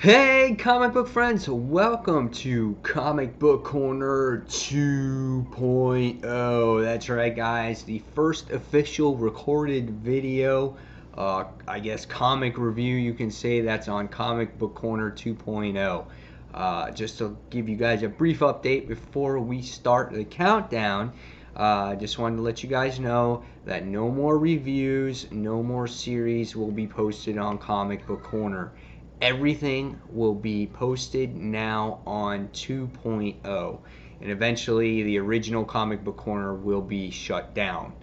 Hey, comic book friends, welcome to Comic Book Corner 2.0. That's right, guys, the first official recorded video, I guess comic review, you can say, that's on Comic Book Corner 2.0. Just to give you guys a brief update before we start the countdown, just wanted to let you guys know that no more reviews, no more series will be posted on Comic Book Corner. Everything will be posted now on 2.0, and eventually the original Comic Book Corner will be shut down.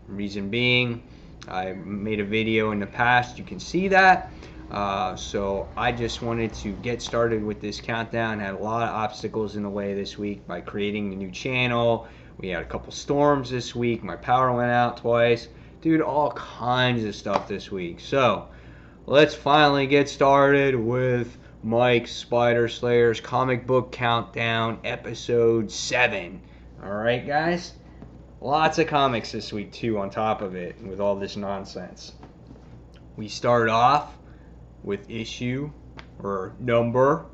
Reason being, I made a video in the past, you can see that. So I just wanted to get started with this countdown. Had a lot of obstacles in the way this week by creating a new channel. We had a couple storms this week. My power went out twice. Dude, all kinds of stuff this week. So let's finally get started with Mike's Spider Slayer's Comic Book Countdown, Episode 7. Alright, guys? Lots of comics this week, too, on top of it, with all this nonsense. We start off with number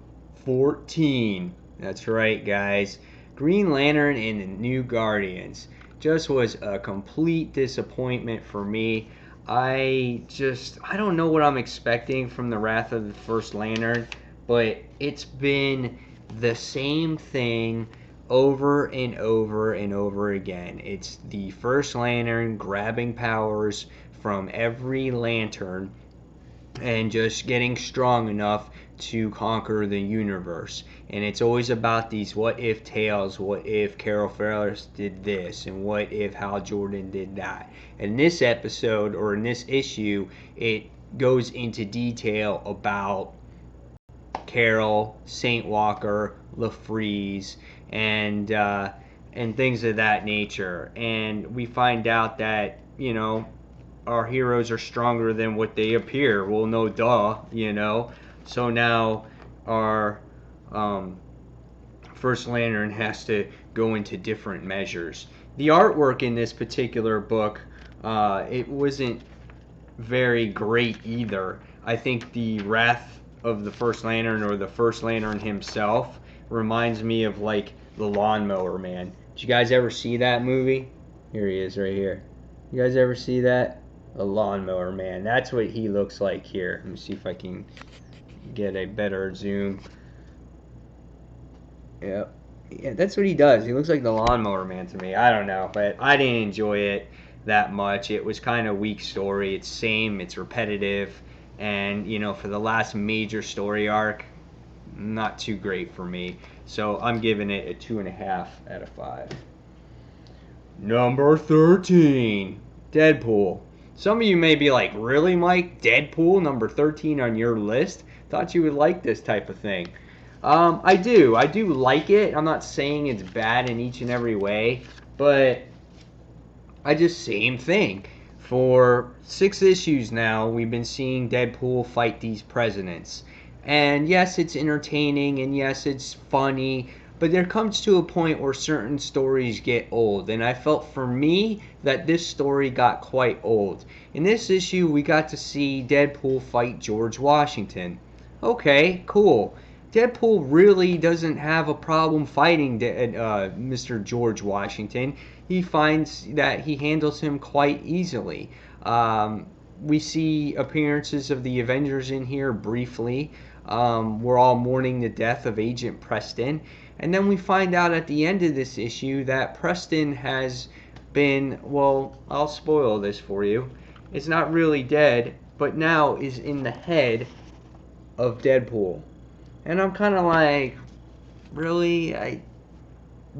14. That's right, guys. Green Lantern and the New Guardians. Just was a complete disappointment for me. I don't know what I'm expecting from the Wrath of the First Lantern, but it's been the same thing over and over and over again. It's the First Lantern grabbing powers from every lantern and just getting strong enough to conquer the universe. And it's always about these what if tales. What if Carol Ferris did this, and what if Hal Jordan did that. In this episode, or in this issue, it goes into detail about Carol, Saint Walker, LaFreeze, and things of that nature. And we find out that, our heroes are stronger than what they appear. Well, no duh, So now our First Lantern has to go into different measures. The artwork in this particular book, it wasn't very great either. I think the Wrath of the First Lantern, or the First Lantern himself, reminds me of like the Lawnmower Man. Did you guys ever see that movie? Here he is right here. You guys ever see that? The Lawnmower Man. That's what he looks like here. Let me see if I can get a better zoom. Yep. Yeah, that's what he does. He looks like the Lawnmower Man to me. I don't know, but I didn't enjoy it that much. It was kind of weak story. It's same, it's repetitive, and for the last major story arc, not too great for me. So I'm giving it a 2.5 out of 5. Number 13, Deadpool. Some of you may be like, really, Mike? Deadpool, number 13 on your list? Thought you would like this type of thing. I do like it. I'm not saying it's bad in each and every way, but same thing. For 6 issues now, we've been seeing Deadpool fight these presidents. And yes, it's entertaining, and yes, it's funny, but there comes to a point where certain stories get old, and I felt for me that this story got quite old. In this issue, we got to see Deadpool fight George Washington. Okay, cool. Deadpool really doesn't have a problem fighting Mr. George Washington. He finds that he handles him quite easily. We see appearances of the Avengers in here briefly. We're all mourning the death of Agent Preston. And then we find out at the end of this issue that Preston has been, well, I'll spoil this for you. It's not really dead, but now is in the head of Deadpool. And I'm kind of like, really? I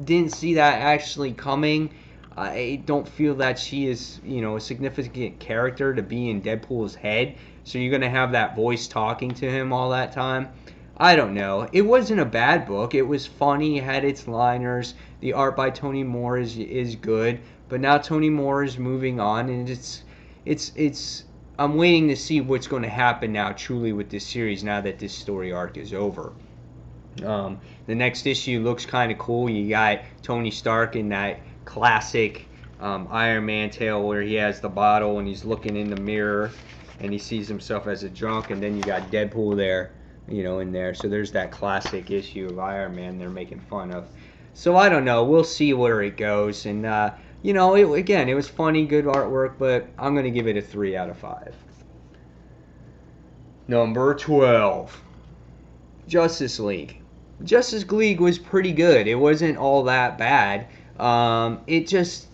didn't see that actually coming. I don't feel that she is, a significant character to be in Deadpool's head. So you're going to have that voice talking to him all that time? I don't know. It wasn't a bad book. It was funny. It had its liners. The art by Tony Moore is good. But now Tony Moore is moving on, and it's I'm waiting to see what's going to happen now truly with this series now that this story arc is over. The next issue looks kind of cool. You got Tony Stark in that classic Iron Man tale where he has the bottle and he's looking in the mirror. and he sees himself as a drunk, and then you got Deadpool there, in there. So there's that classic issue of Iron Man they're making fun of. So I don't know. We'll see where it goes. And, again, it was funny, good artwork, but I'm going to give it a 3 out of 5. Number 12. Justice League. Justice League was pretty good. It wasn't all that bad. It just,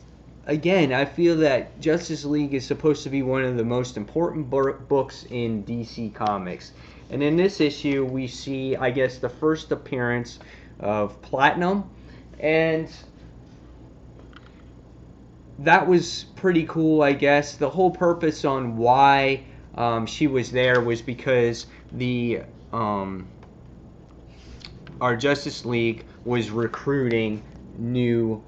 again, I feel that Justice League is supposed to be one of the most important books in DC Comics. And in this issue, we see, I guess, the first appearance of Platinum. And that was pretty cool, I guess. The whole purpose on why she was there was because our Justice League was recruiting new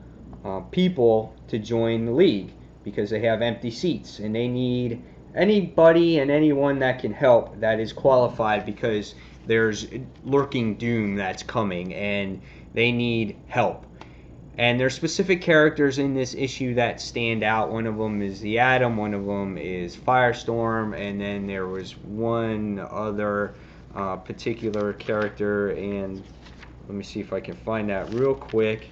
people to join the league because they have empty seats and they need anybody and anyone that can help that is qualified because there's lurking doom that's coming and they need help. And there's specific characters in this issue that stand out. One of them is the Atom, one of them is Firestorm, and then there was one other particular character, and let me see if I can find that real quick.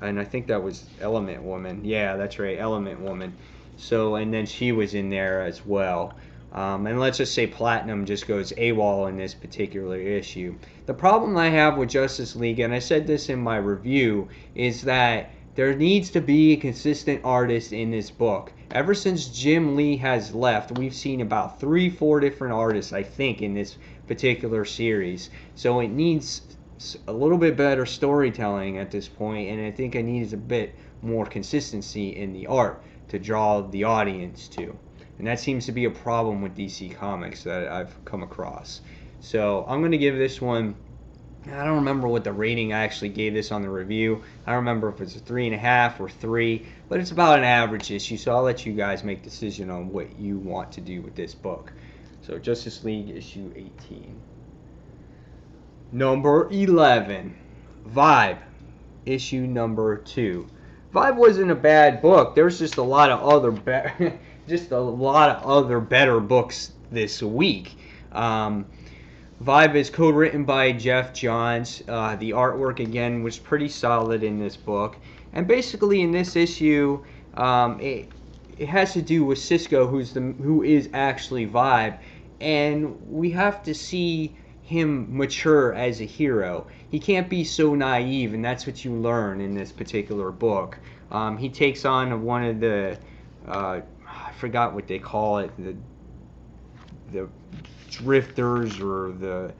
And I think that was Element Woman. Yeah, that's right, Element Woman. So, and then she was in there as well. And let's just say Platinum just goes AWOL in this particular issue. The problem I have with Justice League, and I said this in my review, is that there needs to be a consistent artist in this book. Ever since Jim Lee has left, we've seen about 3-4 different artists, I think, in this particular series. So it needs a little bit better storytelling at this point, and I think it needs a bit more consistency in the art to draw the audience to. And that seems to be a problem with DC Comics that I've come across. So I'm going to give this one, I don't remember what the rating I actually gave this on the review. I don't remember if it's a 3.5 or 3, but it's about an average issue. So I'll let you guys make a decision on what you want to do with this book. So Justice League issue 18. Number 11, Vibe, issue number 2. Vibe wasn't a bad book. There's just a lot of other better books this week. Vibe is co-written by Jeff Johns. The artwork again was pretty solid in this book, and basically in this issue, it has to do with Cisco, who is actually Vibe, and we have to see him mature as a hero. He can't be so naive, and that's what you learn in this particular book. He takes on one of the I forgot what they call it, the drifters or the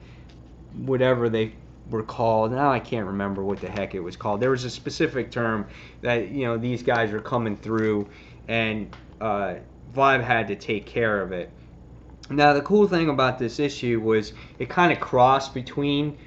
whatever they were called. Now I can't remember what the heck it was called. There was a specific term that these guys are coming through, and Vibe had to take care of it. Now the cool thing about this issue was it kind of crossed between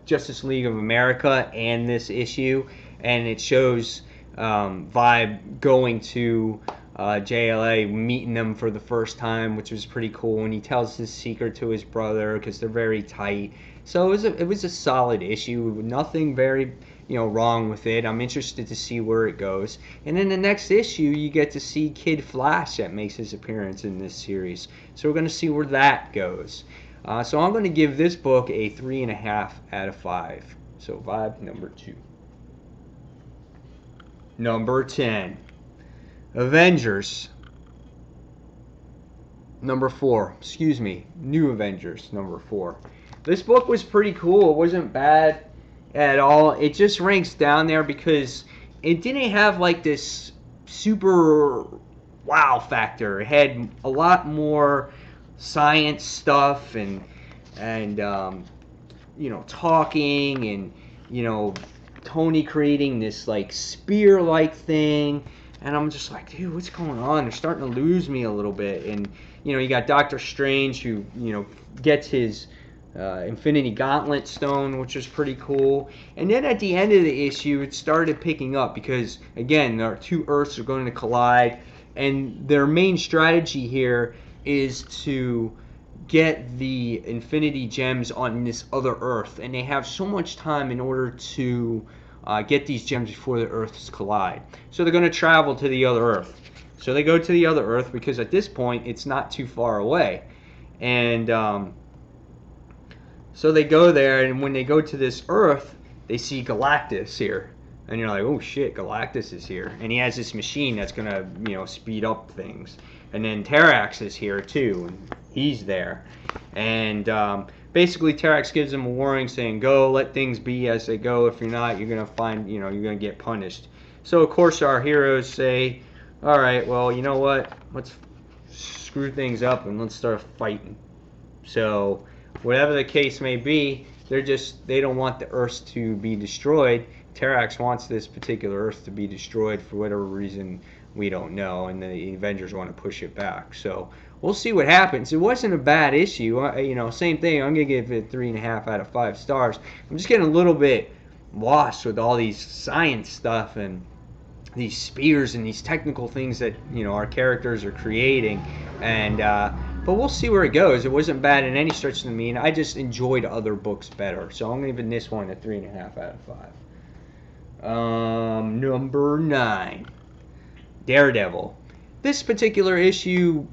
Justice League of America and this issue, and it shows Vibe going to JLA, meeting them for the first time, which was pretty cool, and he tells his secret to his brother because they're very tight. So it was a solid issue, nothing very wrong with it. I'm interested to see where it goes. And in the next issue, you get to see Kid Flash that makes his appearance in this series. So we're going to see where that goes. So I'm going to give this book a 3.5 out of 5. So Vibe number 2. Number 10. Avengers. Number 4. Excuse me. New Avengers. Number 4. This book was pretty cool. It wasn't bad at all. It just ranks down there because it didn't have like this super wow factor. It had a lot more science stuff and talking and Tony creating this like spear-like thing, and I'm just like, dude, what's going on? They're starting to lose me a little bit. And you got Doctor Strange who gets his Infinity Gauntlet stone, which is pretty cool. And then at the end of the issue, it started picking up because again, our two Earths are going to collide, and their main strategy here is to get the Infinity Gems on this other Earth, and they have so much time in order to get these gems before the Earths collide. So they're going to travel to the other Earth. So they go to the other Earth because at this point it's not too far away. And so they go there, and when they go to this Earth, they see Galactus here. And you're like, oh shit, Galactus is here. And he has this machine that's going to, speed up things. And then Terrax is here too, and he's there. And basically Terrax gives them a warning saying, go, let things be as they go. If you're not, you're going to find, you're going to get punished. So of course our heroes say, all right, well, you know what? Let's screw things up and let's start fighting. So whatever the case may be, they don't want the Earth to be destroyed. Terrax wants this particular Earth to be destroyed for whatever reason we don't know, and the Avengers want to push it back. So we'll see what happens. It wasn't a bad issue. Same thing. I'm gonna give it 3.5 out of 5 stars. I'm just getting a little bit lost with all these science stuff and these spears and these technical things that our characters are creating, and but we'll see where it goes. It wasn't bad in any stretch of the mean. I just enjoyed other books better, so I'm giving this one a 3.5 out of 5. Number 9, Daredevil. This particular issue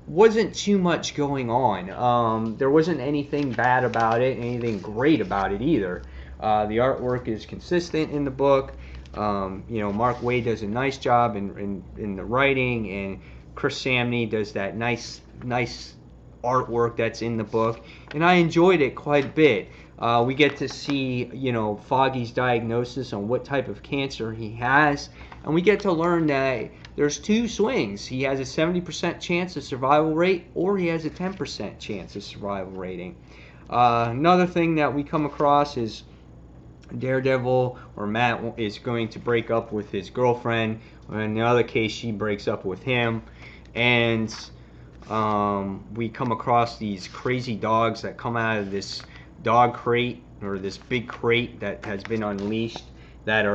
wasn't too much going on. There wasn't anything bad about it, anything great about it either. The artwork is consistent in the book. Mark Waid does a nice job in the writing, and Chris Samney does that nice artwork that's in the book, and I enjoyed it quite a bit. We get to see, Foggy's diagnosis on what type of cancer he has, and we get to learn that there's 2 swings. He has a 70% chance of survival rate, or he has a 10% chance of survival rating. Another thing that we come across is Daredevil, or Matt, is going to break up with his girlfriend. In the other case, she breaks up with him, and we come across these crazy dogs that come out of this dog crate, or this big crate that has been unleashed, that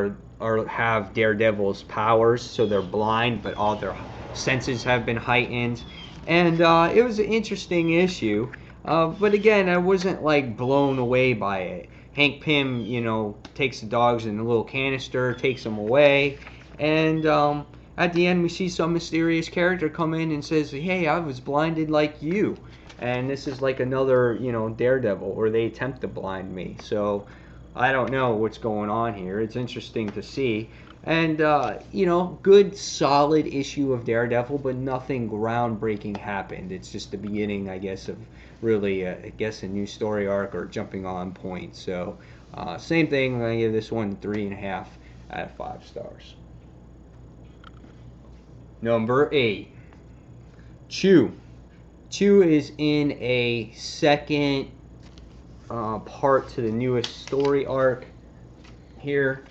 have Daredevil's powers. So they're blind, but all their senses have been heightened. And it was an interesting issue, but again, I wasn't blown away by it. Hank Pym, takes the dogs in a little canister, takes them away, and at the end we see some mysterious character come in and says, hey, I was blinded like you. And this is another, Daredevil, or they attempt to blind me. So I don't know what's going on here. It's interesting to see. And, good, solid issue of Daredevil, but nothing groundbreaking happened. It's just the beginning, I guess, of really, a new story arc or jumping on point. So, same thing. I'm going to give this one 3.5 out of 5 stars. Number 8, Chew. Chew is in a second part to the newest story arc here,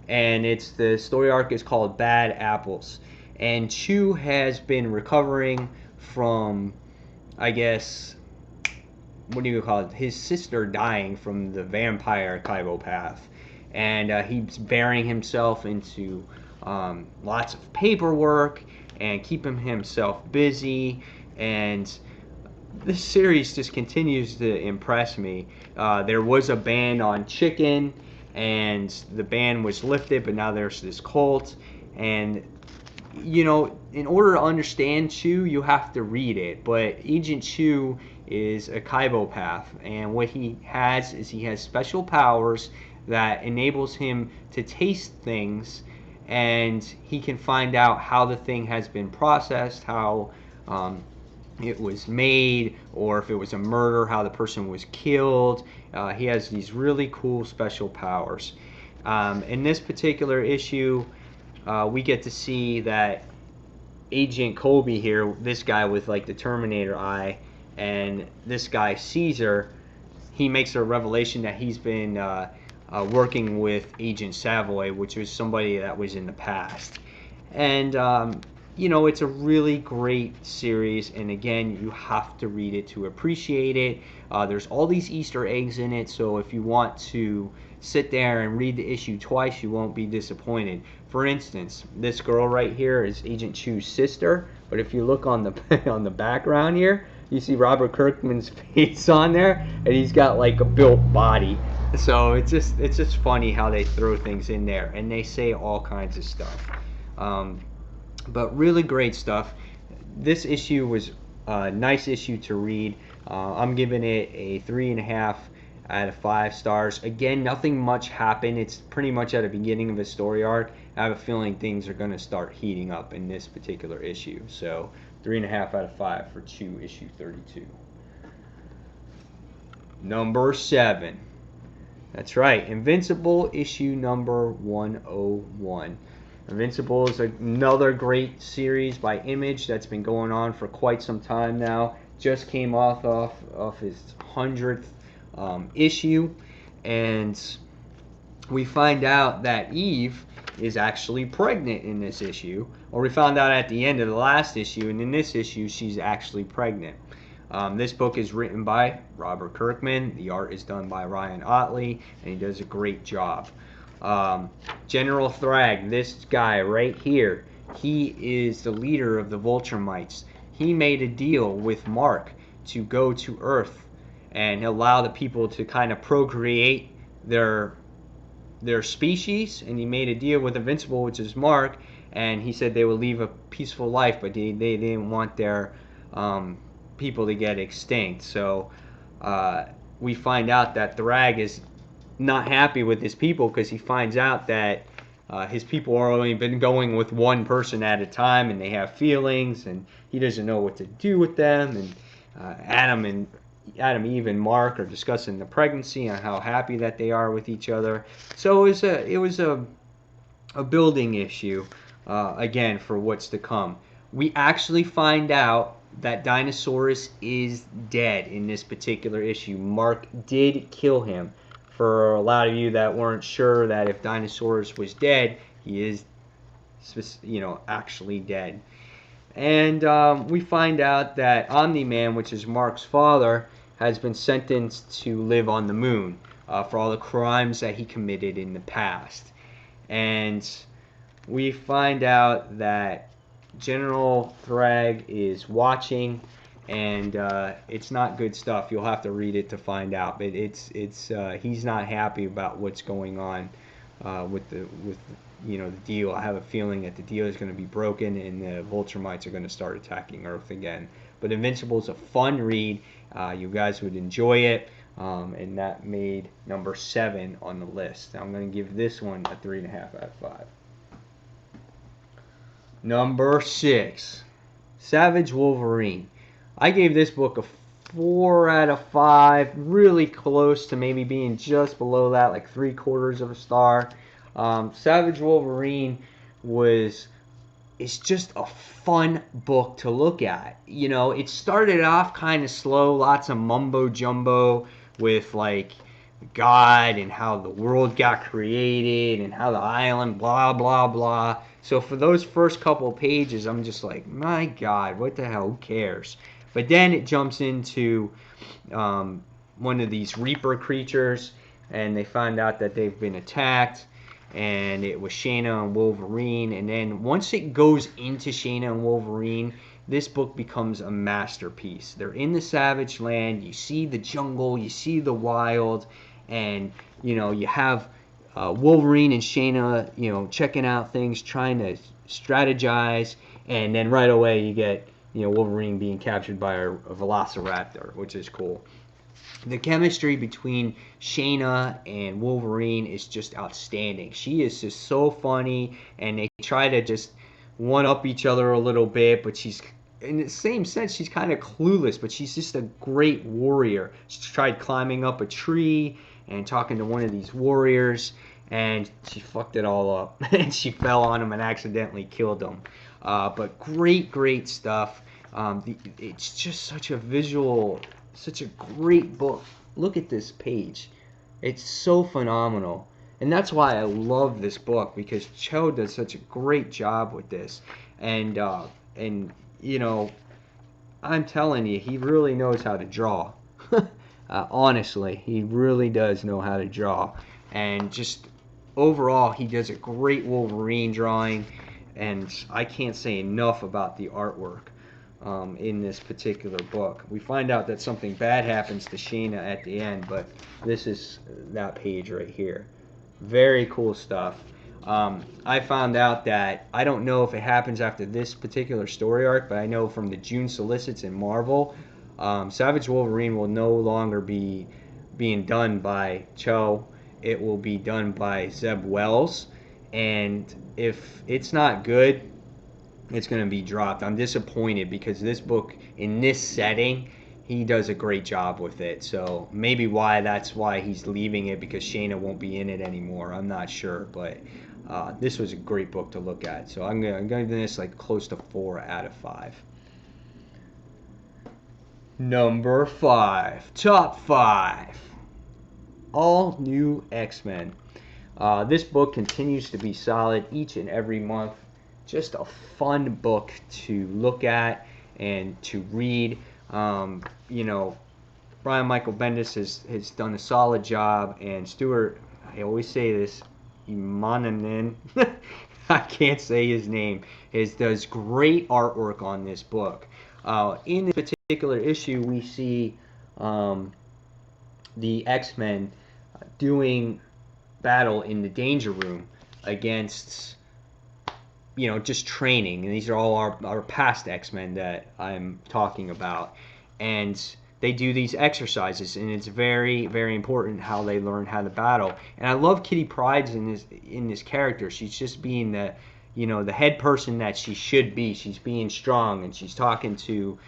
and the story arc is called Bad Apples. And Chew has been recovering from, I guess, what do you call it? His sister dying from the vampire chiropath, and he's burying himself into lots of paperwork and keeping himself busy. And this series just continues to impress me. There was a ban on chicken, and the ban was lifted, but now there's this cult. And in order to understand Chew, you have to read it. But Agent Chew is a chiropath, and what he has is he has special powers that enables him to taste things, and he can find out how the thing has been processed, how it was made, or if it was a murder, how the person was killed. He has these really cool special powers. In this particular issue, we get to see that Agent Colby here, this guy with the Terminator eye, and this guy Caesar, he makes a revelation that he's been working with Agent Savoy, which was somebody that was in the past. And it's a really great series, and again, you have to read it to appreciate it. There's all these Easter eggs in it, so if you want to sit there and read the issue twice, you won't be disappointed. For instance, this girl right here is Agent Chew's sister, but if you look on the on the background here, you see Robert Kirkman's face on there, and he's got a built body. So it's just funny how they throw things in there, and they say all kinds of stuff. But really great stuff. This issue was a nice issue to read. I'm giving it a 3.5 out of 5 stars. Again, nothing much happened. It's pretty much at the beginning of a story arc. I have a feeling things are going to start heating up in this particular issue. So 3.5 out of 5 for 2 issue 32. Number 7. That's right, Invincible issue number 101. Invincible is another great series by Image that's been going on for quite some time now. Just came off his 100th issue, and we find out that Eve is actually pregnant in this issue, or we found out at the end of the last issue, and in this issue she's actually pregnant. This book is written by Robert Kirkman. The art is done by Ryan Ottley, and he does a great job. General Thrag, this guy right here, he is the leader of the Vulturemites. He made a deal with Mark to go to Earth and allow the people to kind of procreate their species, and he made a deal with Invincible, which is Mark, and he said they would leave a peaceful life, but they didn't want their people to get extinct. So we find out that Thrag is not happy with his people because he finds out that his people are only been going with one person at a time, and they have feelings, and he doesn't know what to do with them. And Adam, Eve, and Mark are discussing the pregnancy and how happy that they are with each other. So it was a building issue again for what's to come. We actually find out that Dinosaurus is dead in this particular issue. Mark did kill him. For a lot of you that weren't sure that if Dinosaurus was dead, he is, actually dead. And we find out that Omni-Man, which is Mark's father, has been sentenced to live on the moon for all the crimes that he committed in the past. And we find out that General Thrag is watching, and it's not good stuff. You'll have to read it to find out. But he's not happy about what's going on with the deal. I have a feeling that the deal is going to be broken, and the Vulturemites are going to start attacking Earth again. But Invincible is a fun read. You guys would enjoy it, and that made number 7 on the list. I'm going to give this one a 3.5 out of 5. Number 6, Savage Wolverine. I gave this book a 4 out of 5, really close to maybe being just below that, like 3/4 of a star. Savage Wolverine it's just a fun book to look at. It started off kind of slow, lots of mumbo jumbo with like God and how the world got created and how the island, blah, blah, blah. So for those first couple of pages, I'm just like, my God, what the hell, who cares? But then it jumps into one of these Reaper creatures, and they find out that they've been attacked, and it was Shayna and Wolverine. And then once it goes into Shayna and Wolverine, this book becomes a masterpiece. They're in the Savage Land. You see the jungle. You see the wild. And, you have Wolverine and Shayna, checking out things, trying to strategize. And then right away you get, Wolverine being captured by a velociraptor, which is cool. The chemistry between Shayna and Wolverine is just outstanding. She is just so funny, and they try to just one-up each other a little bit, but she's, in the same sense, she's kind of clueless, but she's just a great warrior. She tried climbing up a tree and talking to one of these warriors, and she fucked it all up. And she fell on him and accidentally killed him. But great stuff. It's just such a great book. Look at this page. It's so phenomenal. And that's why I love this book, because Cho does such a great job with this. And I'm telling you, he really knows how to draw. Honestly, he really does know how to draw. And just overall, he does a great Wolverine drawing. And I can't say enough about the artwork in this particular book. We find out that something bad happens to Shayna at the end, but this is that page right here. Very cool stuff. I found out that I don't know if it happens after this particular story arc, but I know from the June solicits in Marvel, Savage Wolverine will no longer be being done by Cho. It will be done by Zeb Wells, and if it's not good, it's going to be dropped. I'm disappointed because this book in this setting, he does a great job with it. So maybe that's why he's leaving it, because Shayna won't be in it anymore. I'm not sure, but this was a great book to look at. So I'm gonna give this like close to 4 out of 5. Number 5, top 5, all new X-Men. This book continues to be solid each and every month. Just a fun book to look at and to read. You know, Brian Michael Bendis has done a solid job, and Stuart, I always say this, Immonen, I can't say his name, does great artwork on this book. In this particular issue, we see the X-Men doing battle in the Danger Room against, just training. And these are all our past X-Men that I'm talking about. And they do these exercises, and it's very, very important how they learn how to battle. And I love Kitty Pryde's in this character. She's just being the head person that she should be. She's being strong, and she's talking to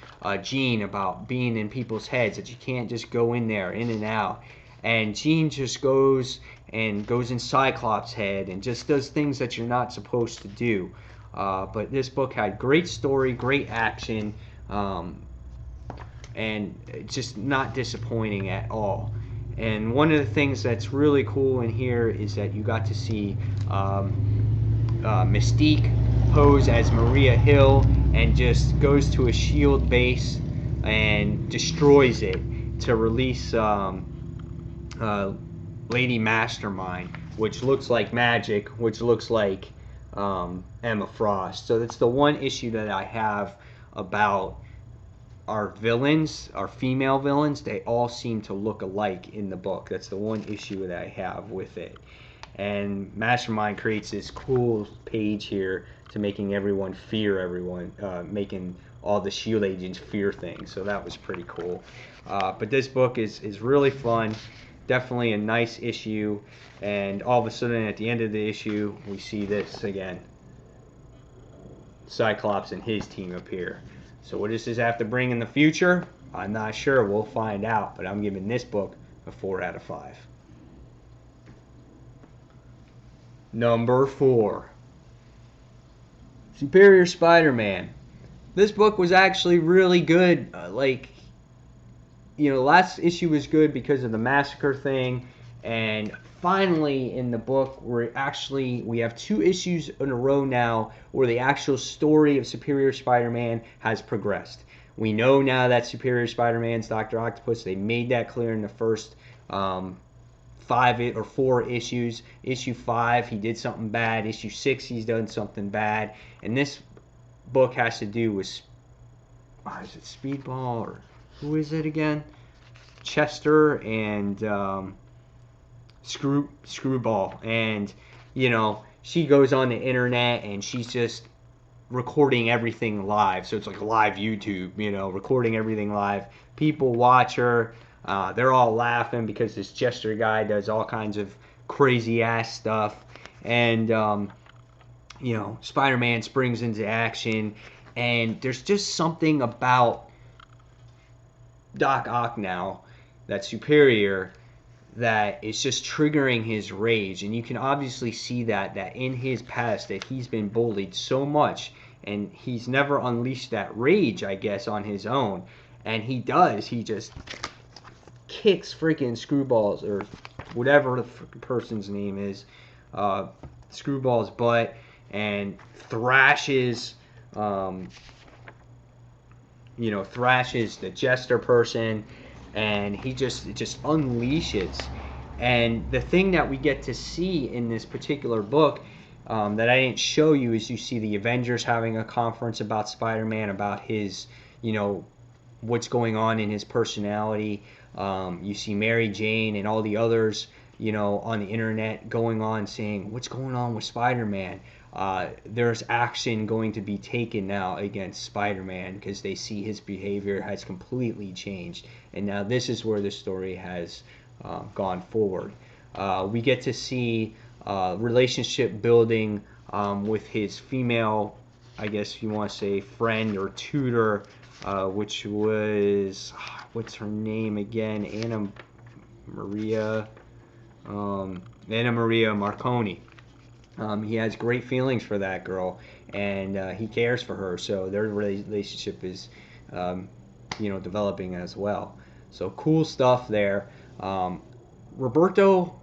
Jean about being in people's heads, that you can't just go in there, in and out. And Jean just goes in Cyclops' head and just does things that you're not supposed to do. But this book had great story, great action, and just not disappointing at all. And one of the things that's really cool in here is that you got to see Mystique pose as Maria Hill and just goes to a S.H.I.E.L.D. base and destroys it to release Lady Mastermind, which looks like Magic, which looks like Emma Frost. So that's the one issue that I have about our villains, our female villains. They all seem to look alike in the book. That's the one issue that I have with it. And Mastermind creates this cool page here to making everyone fear everyone, making all the S.H.I.E.L.D. agents fear things. So that was pretty cool. But this book is really fun. Definitely a nice issue. And all of a sudden at the end of the issue, we see this again. Cyclops and his team appear. So what does this have to bring in the future? I'm not sure. We'll find out. But I'm giving this book a 4 out of 5. Number 4. Superior Spider-Man. This book was actually really good. Last issue was good because of the massacre thing. And finally in the book, we have 2 issues in a row now where the actual story of Superior Spider-Man has progressed. We know now that Superior Spider-Man's Dr. Octopus. They made that clear in the first 5 or 4 issues. Issue 5, he did something bad. Issue 6, he's done something bad. And this book has to do with, is it Speedball, or who is it again? Chester and Screwball. And, she goes on the internet and she's just recording everything live. So it's like live YouTube, recording everything live. People watch her. They're all laughing because this Chester guy does all kinds of crazy ass stuff. And, Spider-Man springs into action. And there's just something about Doc Ock now, that's Superior, that is just triggering his rage. And you can obviously see that in his past that he's been bullied so much. And he's never unleashed that rage, I guess, on his own. And he does. He just kicks freaking Screwball's, or whatever the person's name is, Screwball's butt, and thrashes thrashes the Jester person, and he just unleashes. And the thing that we get to see in this particular book that I didn't show you is you see the Avengers having a conference about Spider-Man, about his, what's going on in his personality. You see Mary Jane and all the others on the internet going on saying, what's going on with Spider-Man? There's action going to be taken now against Spider-Man because they see his behavior has completely changed. And now this is where the story has gone forward. We get to see relationship building with his female, I guess you want to say, friend or tutor, which was, what's her name again? Maria Anna Maria Marconi. He has great feelings for that girl, and he cares for her. So their relationship is, developing as well. So cool stuff there. Roberto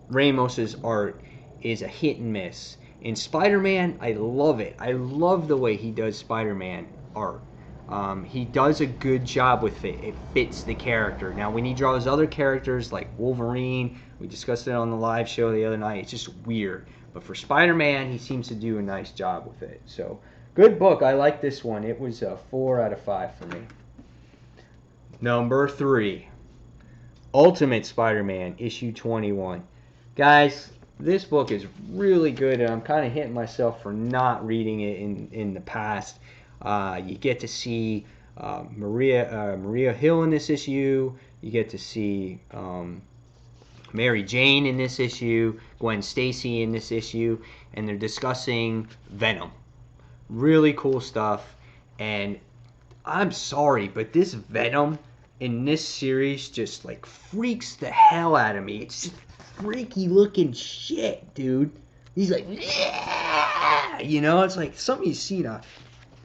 Ramos's art is a hit and miss. In Spider-Man, I love it. I love the way he does Spider-Man art. He does a good job with it. It fits the character. Now, when he draws other characters like Wolverine, we discussed it on the live show the other night, it's just weird. But for Spider-Man, he seems to do a nice job with it. So, good book. I like this one. It was a 4 out of 5 for me. Number 3, Ultimate Spider-Man, issue 21. Guys, this book is really good, and I'm kind of hitting myself for not reading it in the past. You get to see Maria Hill in this issue. You get to see Mary Jane in this issue, Gwen Stacy in this issue, and they're discussing Venom. Really cool stuff. And I'm sorry, but this Venom in this series just like freaks the hell out of me. It's just freaky looking shit, dude. He's like, yeah! It's like something you see in a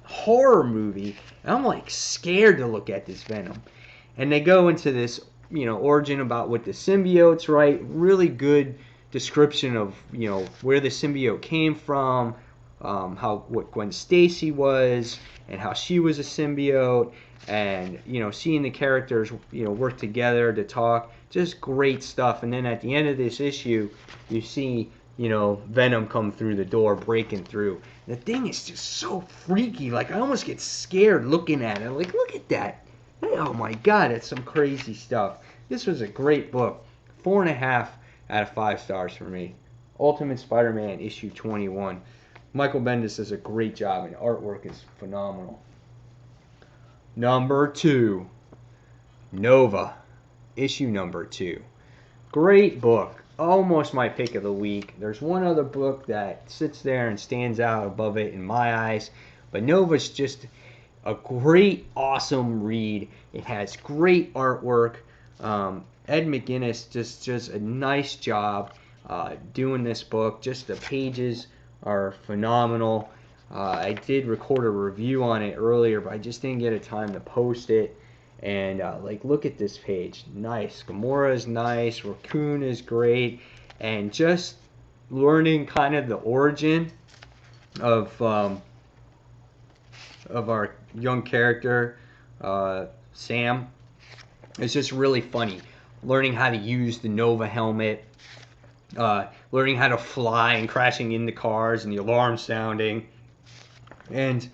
horror movie, and I'm like scared to look at this Venom. And they go into this, origin about what the symbiotes, right? Really good description of, where the symbiote came from, what Gwen Stacy was, and how she was a symbiote, and seeing the characters, work together to talk. Just great stuff. And then at the end of this issue, you see, Venom come through the door, breaking through. The thing is just so freaky. Like, I almost get scared looking at it. Like, look at that. Oh my God, it's some crazy stuff. This was a great book. 4.5 out of 5 stars for me. Ultimate Spider-Man, issue 21. Michael Bendis does a great job, and artwork is phenomenal. Number 2, Nova, issue number 2. Great book. Almost my pick of the week. There's one other book that sits there and stands out above it in my eyes, but Nova's just a great, awesome read. It has great artwork. Ed McGuinness just does a nice job doing this book. Just the pages are phenomenal. I did record a review on it earlier, but I just didn't get a time to post it. And look at this page. Nice. Gamora is nice. Raccoon is great. And just learning kind of the origin of our young character, Sam, is just really funny. Learning how to use the Nova helmet, learning how to fly and crashing into cars and the alarm sounding. And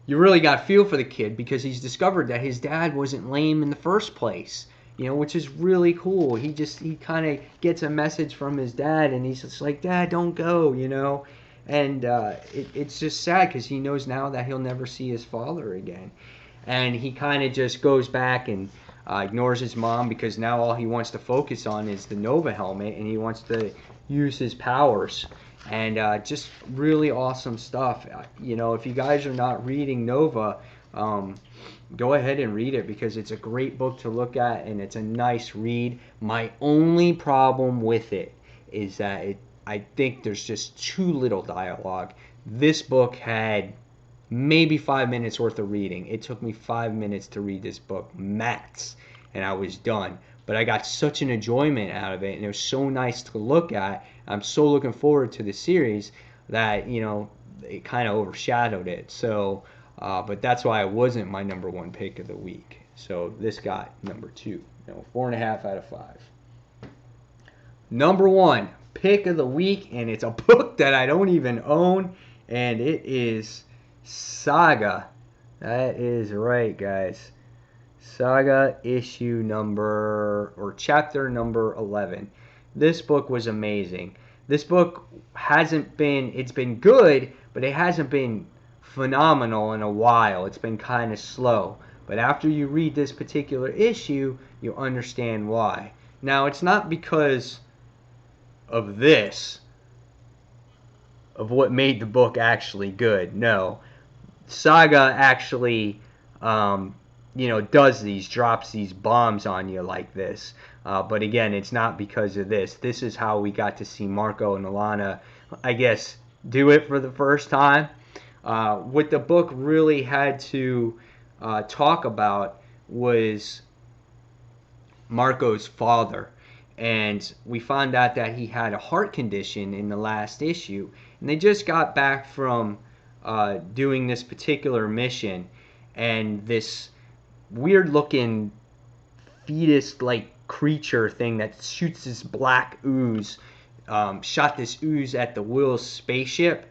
you really got feel for the kid because he's discovered that his dad wasn't lame in the first place, which is really cool. He kind of gets a message from his dad, and he's just like, Dad, don't go, And it's just sad because he knows now that he'll never see his father again. And he kind of just goes back and ignores his mom because now all he wants to focus on is the Nova helmet, and he wants to use his powers. And just really awesome stuff. If you guys are not reading Nova, go ahead and read it because it's a great book to look at and it's a nice read. My only problem with it is that I think there's just too little dialogue. This book had maybe 5 minutes worth of reading. It took me 5 minutes to read this book, max, and I was done. But I got such an enjoyment out of it, and it was so nice to look at. I'm so looking forward to the series that, it kind of overshadowed it. So, but that's why it wasn't my number 1 pick of the week. So this got number 2, 4.5 out of 5. Number 1 pick of the week, and it's a book that I don't even own, and it is Saga. That is right, guys. Saga chapter number 11. This book was amazing. This book it's been good, but it hasn't been phenomenal in a while. It's been kind of slow. But after you read this particular issue, you'll understand why. Now, it's not because of this, of what made the book actually good. No. Saga actually, drops these bombs on you like this. But again, it's not because of this. This is how we got to see Marco and Alana, I guess, do it for the first time. What the book really had to talk about was Marco's father. And we found out that he had a heart condition in the last issue. And they just got back from doing this particular mission. And this weird looking fetus like creature thing that shoots this black ooze shot this ooze at the Will's spaceship.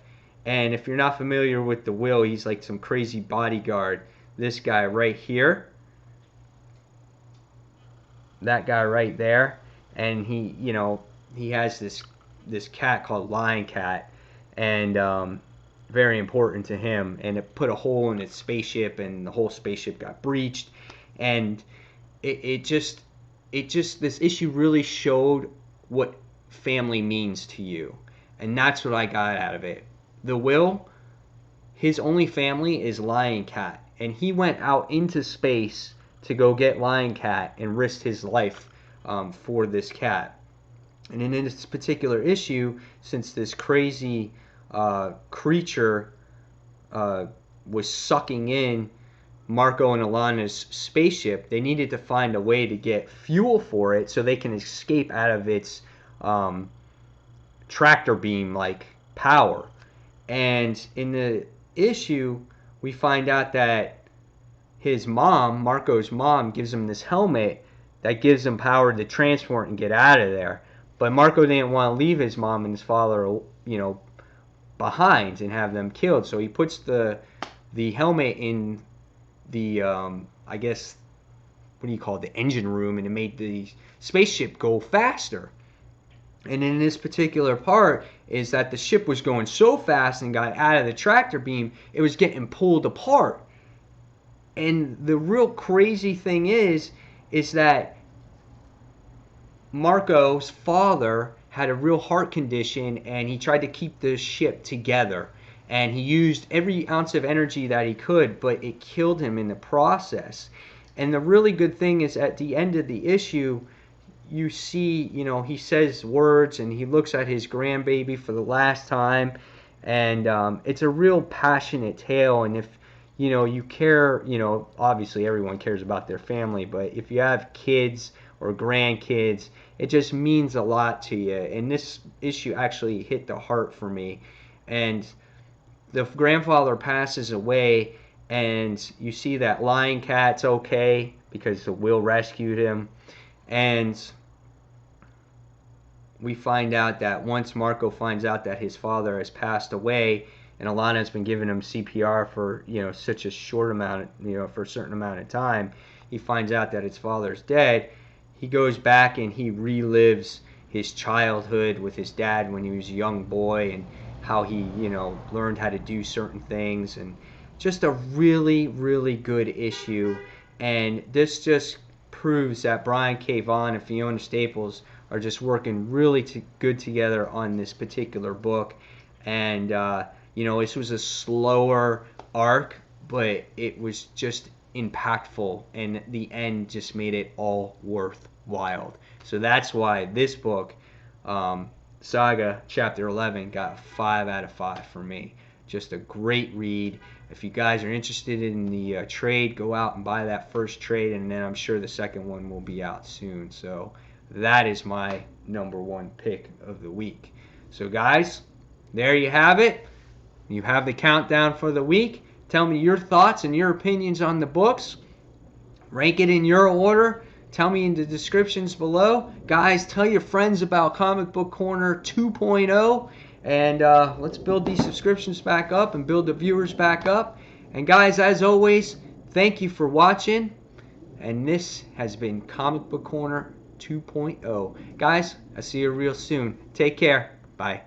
And if you're not familiar with the Will, he's like some crazy bodyguard. This guy right here, that guy right there, and he has this cat called Lion Cat, and very important to him. And it put a hole in its spaceship, and the whole spaceship got breached. And it just this issue really showed what family means to you, and that's what I got out of it. The Will, his only family is Lion Cat, and he went out into space to go get Lion Cat and risked his life for this cat. And in this particular issue, since this crazy creature was sucking in Marco and Alana's spaceship, they needed to find a way to get fuel for it so they can escape out of its tractor beam like power. And in the issue, we find out that his mom, Marco's mom, gives him this helmet that gives him power to transport and get out of there. But Marco didn't want to leave his mom and his father, behind and have them killed. So he puts the helmet in the, I guess, what do you call it, the engine room, and it made the spaceship go faster. And in this particular part is that the ship was going so fast and got out of the tractor beam, it was getting pulled apart. And the real crazy thing is that Marco's father had a real heart condition, and he tried to keep the ship together. And he used every ounce of energy that he could, but it killed him in the process. And the really good thing is at the end of the issue, you see, he says words and he looks at his grandbaby for the last time. And it's a real passionate tale. And if, you care, obviously everyone cares about their family, but if you have kids or grandkids, it just means a lot to you. And this issue actually hit the heart for me. And the grandfather passes away, and you see that Lion Cat's okay because the Will rescued him. And we find out that once Marco finds out that his father has passed away, and Alana's been giving him CPR for such a short amount, for a certain amount of time, he finds out that his father's dead. He goes back and he relives his childhood with his dad when he was a young boy, and how he learned how to do certain things. And just a really, really good issue. And this just proves that Brian K. Vaughan and Fiona Staples are just working really good together on this particular book. And this was a slower arc, but it was just impactful, and the end just made it all worthwhile. So that's why this book, Saga Chapter 11, got a 5 out of 5 for me. Just a great read. If you guys are interested in the trade, go out and buy that first trade, and then I'm sure the second one will be out soon. So that is my number one pick of the week. So guys, there you have it. You have the countdown for the week. Tell me your thoughts and your opinions on the books. Rank it in your order. Tell me in the descriptions below. Guys, tell your friends about Comic Book Corner 2.0. And let's build these subscriptions back up and build the viewers back up. And guys, as always, thank you for watching. And this has been Comic Book Corner 2.0. Guys, I'll see you real soon. Take care. Bye.